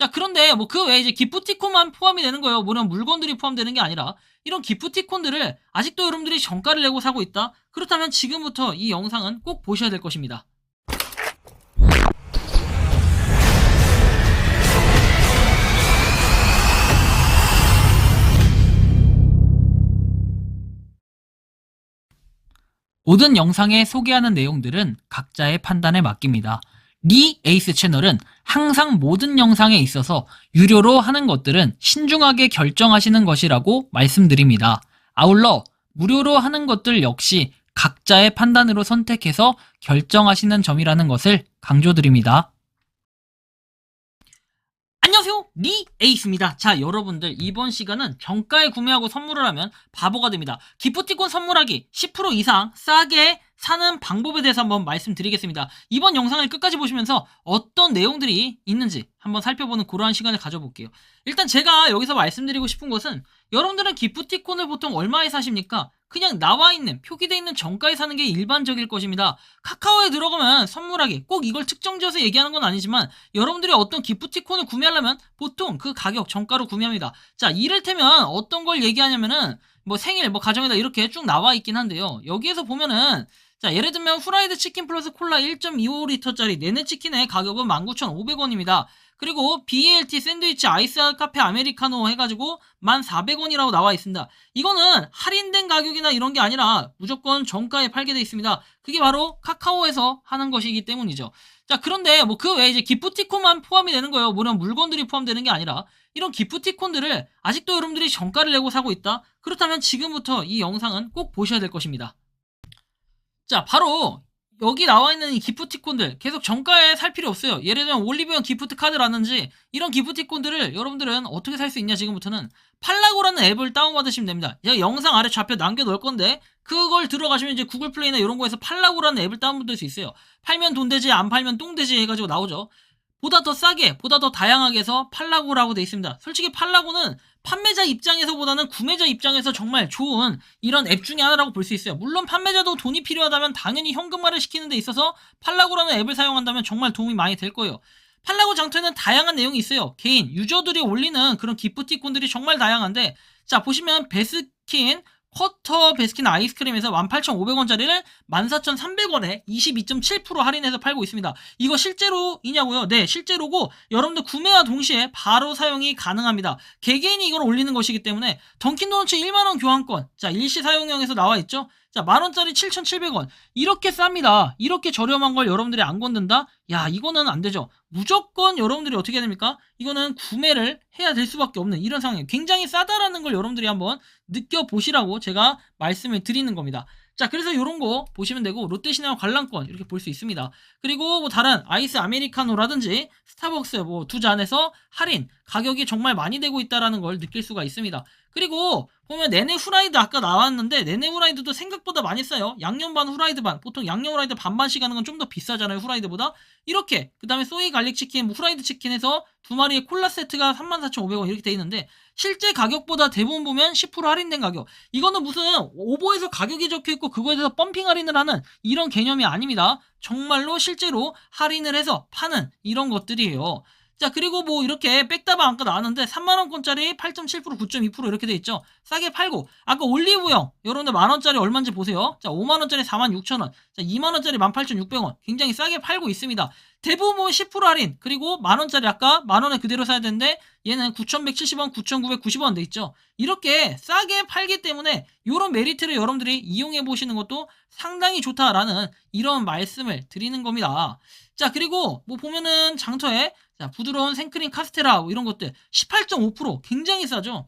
자, 그런데 뭐 그 외에 이제 기프티콘만 포함이 되는 거예요. 물론 물건들이 포함되는 게 아니라 이런 기프티콘들을 아직도 여러분들이 정가를 내고 사고 있다? 그렇다면 지금부터 이 영상은 꼭 보셔야 될 것입니다. 모든 영상에 소개하는 내용들은 각자의 판단에 맡깁니다. 리 에이스 채널은 항상 모든 영상에 있어서 유료로 하는 것들은 신중하게 결정하시는 것이라고 말씀드립니다. 아울러 무료로 하는 것들 역시 각자의 판단으로 선택해서 결정하시는 점이라는 것을 강조드립니다. 안녕하세요, 리 에이스입니다. 자, 여러분들 이번 시간은 정가에 구매하고 선물을 하면 바보가 됩니다. 기프티콘 선물하기 10% 이상 싸게 사는 방법에 대해서 한번 말씀드리겠습니다. 이번 영상을 끝까지 보시면서 어떤 내용들이 있는지 한번 살펴보는 그러한 시간을 가져볼게요. 일단 제가 여기서 말씀드리고 싶은 것은 여러분들은 기프티콘을 보통 얼마에 사십니까? 그냥 나와있는 표기되어 있는 정가에 사는 게 일반적일 것입니다. 카카오에 들어가면 선물하기 꼭 이걸 특정지어서 얘기하는 건 아니지만 여러분들이 어떤 기프티콘을 구매하려면 보통 그 가격 정가로 구매합니다. 자, 이를테면 어떤 걸 얘기하냐면은 뭐 생일 뭐 가정에다 이렇게 쭉 나와 있긴 한데요. 여기에서 보면은 자, 예를 들면 후라이드 치킨 플러스 콜라 1.25리터짜리 내내 치킨의 가격은 19,500원입니다. 그리고 BLT 샌드위치 아이스 카페 아메리카노 해가지고 1,400원이라고 나와 있습니다. 이거는 할인된 가격이나 이런 게 아니라 무조건 정가에 팔게 되어 있습니다. 그게 바로 카카오에서 하는 것이기 때문이죠. 자, 그런데 뭐 그 외에 이제 기프티콘만 포함이 되는 거예요. 물론 물건들이 포함되는 게 아니라 이런 기프티콘들을 아직도 여러분들이 정가를 내고 사고 있다? 그렇다면 지금부터 이 영상은 꼭 보셔야 될 것입니다. 자, 바로 여기 나와 있는 이 기프티콘들 계속 정가에 살 필요 없어요. 예를 들면 올리브영 기프트 카드라든지 이런 기프티콘들을 여러분들은 어떻게 살 수 있냐, 지금부터는 팔라고라는 앱을 다운받으시면 됩니다. 제가 영상 아래 좌표 남겨놓을 건데 그걸 들어가시면 이제 구글 플레이나 이런 거에서 팔라고라는 앱을 다운받을 수 있어요. 팔면 돈 되지 안 팔면 똥 되지 해가지고 나오죠. 보다 더 싸게 보다 더 다양하게 해서 팔라고라고 돼 있습니다. 솔직히 팔라고는 판매자 입장에서보다는 구매자 입장에서 정말 좋은 이런 앱 중에 하나라고 볼 수 있어요. 물론 판매자도 돈이 필요하다면 당연히 현금화를 시키는 데 있어서 팔라고라는 앱을 사용한다면 정말 도움이 많이 될 거예요. 팔라고 장터에는 다양한 내용이 있어요. 개인 유저들이 올리는 그런 기프티콘들이 정말 다양한데, 자, 보시면 베스킨 쿼터 베스킨 아이스크림에서 18,500원짜리를 14,300원에 22.7% 할인해서 팔고 있습니다. 이거 실제로이냐고요? 네, 실제로고 여러분들 구매와 동시에 바로 사용이 가능합니다. 개개인이 이걸 올리는 것이기 때문에 던킨도너츠 1만원 교환권, 자, 일시 사용형에서 나와 있죠? 자, 만원짜리 7,700원. 이렇게 쌉니다. 이렇게 저렴한 걸 여러분들이 안 건든다? 야, 이거는 안 되죠. 무조건 여러분들이 어떻게 해야 됩니까? 이거는 구매를 해야 될 수밖에 없는 이런 상황이에요. 굉장히 싸다라는 걸 여러분들이 한번 느껴보시라고 제가 말씀을 드리는 겁니다. 자, 그래서 이런 거 보시면 되고 롯데시네마 관람권 이렇게 볼 수 있습니다. 그리고 뭐 다른 아이스 아메리카노라든지 스타벅스 뭐 두 잔에서 할인 가격이 정말 많이 되고 있다라는 걸 느낄 수가 있습니다. 그리고 보면 내내 후라이드 아까 나왔는데 내내 후라이드도 생각보다 많이 싸요. 양념 반 후라이드 반, 보통 양념 후라이드 반반씩 하는 건 좀 더 비싸잖아요, 후라이드보다. 이렇게 그 다음에 소이 갈릭 치킨, 뭐 후라이드 치킨에서 두 마리의 콜라 세트가 34,500원 이렇게 돼 있는데 실제 가격보다 대부분 보면 10% 할인된 가격. 이거는 무슨 오버에서 가격이 적혀있고 그거에 대해서 펌핑 할인을 하는 이런 개념이 아닙니다. 정말로 실제로 할인을 해서 파는 이런 것들이에요. 자, 그리고 뭐 이렇게 백다방 아까 나왔는데 3만원권짜리 8.7% 9.2% 이렇게 돼 있죠. 싸게 팔고, 아까 올리브영 여러분들 만원짜리 얼마인지 보세요. 자, 5만원짜리 46,000원, 자, 2만원짜리 18,600원 굉장히 싸게 팔고 있습니다. 대부분 10% 할인, 그리고 만원짜리 아까 만원에 그대로 사야 되는데 얘는 9,170원 9,990원 돼 있죠. 이렇게 싸게 팔기 때문에 이런 메리트를 여러분들이 이용해 보시는 것도 상당히 좋다라는 이런 말씀을 드리는 겁니다. 자, 그리고 뭐 보면은 장터에 자, 부드러운 생크림 카스테라 뭐 이런 것들 18.5% 굉장히 싸죠.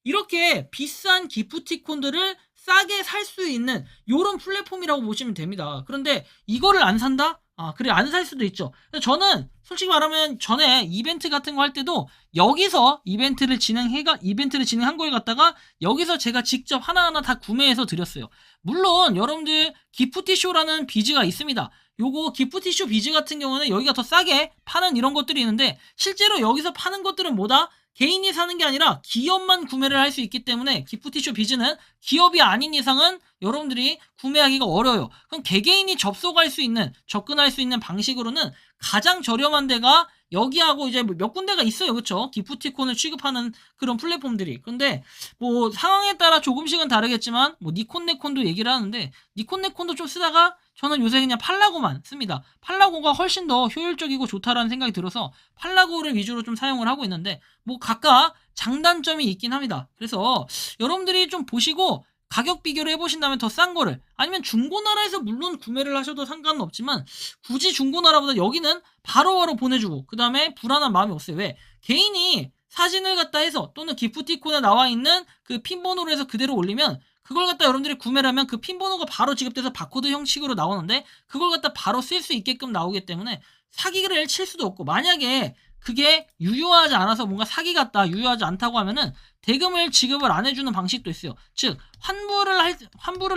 이렇게 비싼 기프티콘들을 싸게 살 수 있는 이런 플랫폼이라고 보시면 됩니다. 그런데 이거를 안 산다? 아, 그래, 안 살 수도 있죠. 저는 솔직히 말하면 전에 이벤트 같은 거 할 때도 여기서 이벤트를 진행한 거에 갖다가 여기서 제가 직접 하나하나 다 구매해서 드렸어요. 물론 여러분들 기프티쇼라는 비즈가 있습니다. 요거 기프티쇼 비즈 같은 경우는 여기가 더 싸게 파는 이런 것들이 있는데 실제로 여기서 파는 것들은 뭐다? 개인이 사는 게 아니라 기업만 구매를 할 수 있기 때문에 기프티쇼 비즈는 기업이 아닌 이상은 여러분들이 구매하기가 어려워요. 그럼 개개인이 접속할 수 있는, 접근할 수 있는 방식으로는 가장 저렴한 데가 여기하고 이제 몇 군데가 있어요. 그쵸? 기프티콘을 취급하는 그런 플랫폼들이. 근데 뭐 상황에 따라 조금씩은 다르겠지만 뭐 니콘네콘도 얘기를 하는데 니콘네콘도 좀 쓰다가 저는 요새 그냥 팔라고만 씁니다. 팔라고가 훨씬 더 효율적이고 좋다라는 생각이 들어서 팔라고를 위주로 좀 사용을 하고 있는데 뭐 각각 장단점이 있긴 합니다. 그래서 여러분들이 좀 보시고 가격 비교를 해보신다면 더 싼 거를 아니면 중고나라에서 물론 구매를 하셔도 상관은 없지만 굳이 중고나라보다 여기는 바로바로 보내주고 그 다음에 불안한 마음이 없어요. 왜? 개인이 사진을 갖다 해서 또는 기프티콘에 나와 있는 그 핀번호로 해서 그대로 올리면 그걸 갖다 여러분들이 구매를 하면 그 핀번호가 바로 지급돼서 바코드 형식으로 나오는데 그걸 갖다 바로 쓸 수 있게끔 나오기 때문에 사기를 칠 수도 없고 만약에 그게 유효하지 않아서 뭔가 사기 같다 유효하지 않다고 하면은 대금을 지급을 안 해주는 방식도 있어요. 즉 환불을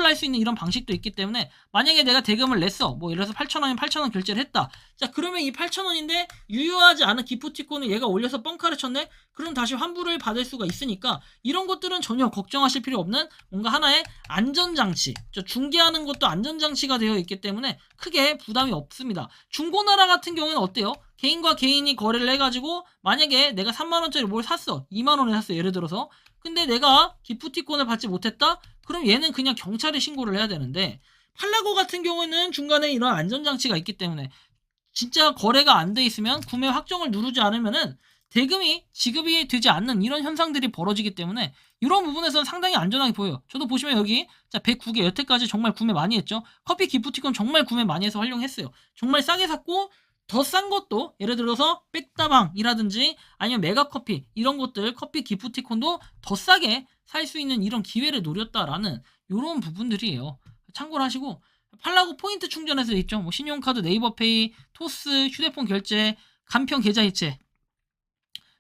할 수 있는 이런 방식도 있기 때문에 만약에 내가 대금을 냈어 뭐 예를 들어서 8,000원이면 8,000원 결제를 했다. 자 그러면 이 8,000원인데 유효하지 않은 기프티콘을 얘가 올려서 뻥카를 쳤네. 그럼 다시 환불을 받을 수가 있으니까 이런 것들은 전혀 걱정하실 필요 없는 뭔가 하나의 안전장치, 중개하는 것도 안전장치가 되어 있기 때문에 크게 부담이 없습니다. 중고나라 같은 경우는 어때요? 개인과 개인이 거래를 해가지고 만약에 내가 3만원짜리 뭘 샀어 2만원에 샀어 예를 들어서 근데 내가 기프티콘을 받지 못했다? 그럼 얘는 그냥 경찰에 신고를 해야 되는데 팔라고 같은 경우는 중간에 이런 안전장치가 있기 때문에 진짜 거래가 안 돼 있으면 구매 확정을 누르지 않으면은 대금이 지급이 되지 않는 이런 현상들이 벌어지기 때문에 이런 부분에서는 상당히 안전하게 보여요. 저도 보시면 여기 자 109개 여태까지 정말 구매 많이 했죠. 커피 기프티콘 정말 구매 많이 해서 활용했어요. 정말 싸게 샀고 더 싼 것도 예를 들어서 백다방이라든지 아니면 메가커피 이런 것들 커피 기프티콘도 더 싸게 살 수 있는 이런 기회를 노렸다라는 이런 부분들이에요. 참고를 하시고 팔라고 포인트 충전해서 있죠. 뭐 신용카드, 네이버페이, 토스, 휴대폰 결제, 간편 계좌 이체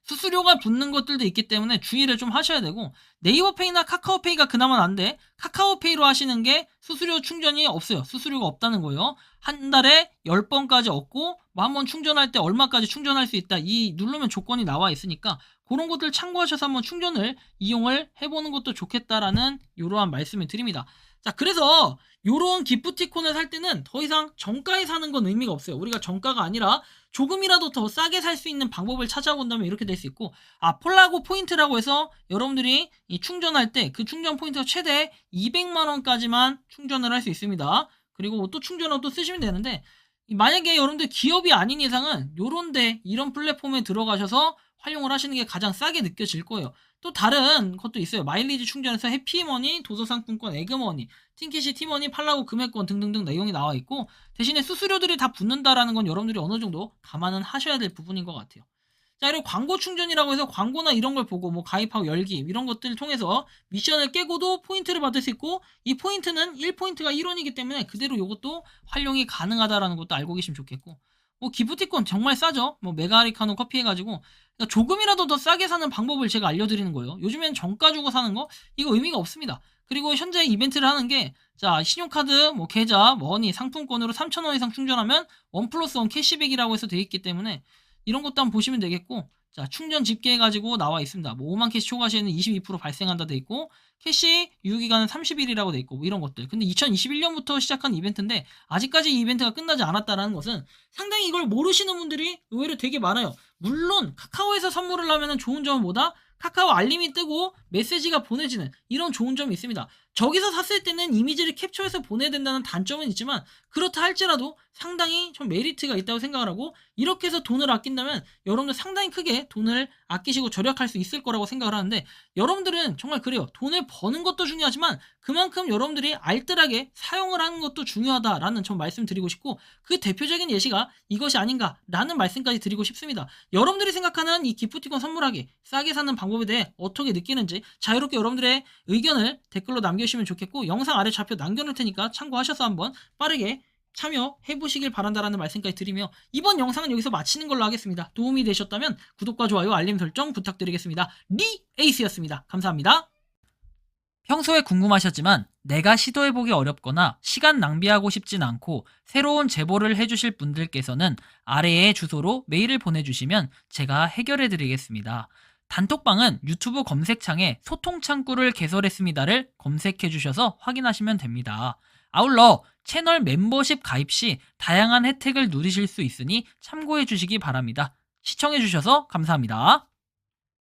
수수료가 붙는 것들도 있기 때문에 주의를 좀 하셔야 되고 네이버페이나 카카오페이가 그나마 난데 카카오페이로 하시는 게 수수료 충전이 없어요. 수수료가 없다는 거예요. 한 달에 10번까지 얻고 뭐 한번 충전할 때 얼마까지 충전할 수 있다. 이 누르면 조건이 나와 있으니까 그런 것들 참고하셔서 한번 충전을 이용을 해보는 것도 좋겠다라는 이러한 말씀을 드립니다. 자 그래서 요런 기프티콘을 살 때는 더 이상 정가에 사는 건 의미가 없어요. 우리가 정가가 아니라 조금이라도 더 싸게 살 수 있는 방법을 찾아본다면 이렇게 될 수 있고 폴라고 포인트라고 해서 여러분들이 이 충전할 때 그 충전 포인트가 최대 200만원까지만 충전을 할 수 있습니다. 그리고 또 충전을 또 쓰시면 되는데 만약에 여러분들 기업이 아닌 이상은 요런데 이런 플랫폼에 들어가셔서 활용을 하시는 게 가장 싸게 느껴질 거예요. 또 다른 것도 있어요. 마일리지 충전해서 해피머니, 도서상품권, 에그머니, 틴키시 티머니, 팔라고 금액권 등등등 내용이 나와 있고 대신에 수수료들이 다 붙는다라는 건 여러분들이 어느 정도 감안은 하셔야 될 부분인 것 같아요. 자, 그리고 광고 충전이라고 해서 광고나 이런 걸 보고 뭐 가입하고 열기 이런 것들을 통해서 미션을 깨고도 포인트를 받을 수 있고 이 포인트는 1포인트가 1원이기 때문에 그대로 이것도 활용이 가능하다라는 것도 알고 계시면 좋겠고 뭐 기프티콘 정말 싸죠. 뭐 메가리카노 커피 해가지고 그러니까 조금이라도 더 싸게 사는 방법을 제가 알려드리는 거예요. 요즘엔 정가 주고 사는 거 이거 의미가 없습니다. 그리고 현재 이벤트를 하는 게 자 신용카드 뭐 계좌 머니 상품권으로 3,000원 이상 충전하면 1+1 캐시백이라고 해서 되어 있기 때문에 이런 것도 한번 보시면 되겠고 자 충전 집계해가지고 나와 있습니다. 뭐 5만 캐시 초과 시에는 22% 발생한다 돼 있고 캐시 유효기간은 30일이라고 돼 있고 뭐 이런 것들. 근데 2021년부터 시작한 이벤트인데 아직까지 이 이벤트가 끝나지 않았다라는 것은 상당히 이걸 모르시는 분들이 의외로 되게 많아요. 물론 카카오에서 선물을 하면 좋은 점은 뭐다? 카카오 알림이 뜨고 메시지가 보내지는 이런 좋은 점이 있습니다. 저기서 샀을 때는 이미지를 캡처해서 보내야 된다는 단점은 있지만 그렇다 할지라도 상당히 좀 메리트가 있다고 생각을 하고 이렇게 해서 돈을 아낀다면 여러분들 상당히 크게 돈을 아끼시고 절약할 수 있을 거라고 생각을 하는데 여러분들은 정말 그래요. 돈을 버는 것도 중요하지만 그만큼 여러분들이 알뜰하게 사용을 하는 것도 중요하다라는 점 말씀드리고 싶고 그 대표적인 예시가 이것이 아닌가라는 말씀까지 드리고 싶습니다. 여러분들이 생각하는 이 기프티콘 선물하기 싸게 사는 방법에 대해 어떻게 느끼는지 자유롭게 여러분들의 의견을 댓글로 남겨주시면 좋겠고 영상 아래 좌표 남겨놓을 테니까 참고하셔서 한번 빠르게 참여해보시길 바란다라는 말씀까지 드리며 이번 영상은 여기서 마치는 걸로 하겠습니다. 도움이 되셨다면 구독과 좋아요 알림 설정 부탁드리겠습니다. 리에이스였습니다. 감사합니다. 평소에 궁금하셨지만 내가 시도해보기 어렵거나 시간 낭비하고 싶진 않고 새로운 제보를 해주실 분들께서는 아래의 주소로 메일을 보내주시면 제가 해결해드리겠습니다. 단톡방은 유튜브 검색창에 소통창구를 개설했습니다를 검색해주셔서 확인하시면 됩니다. 아울러 채널 멤버십 가입 시 다양한 혜택을 누리실 수 있으니 참고해 주시기 바랍니다. 시청해 주셔서 감사합니다.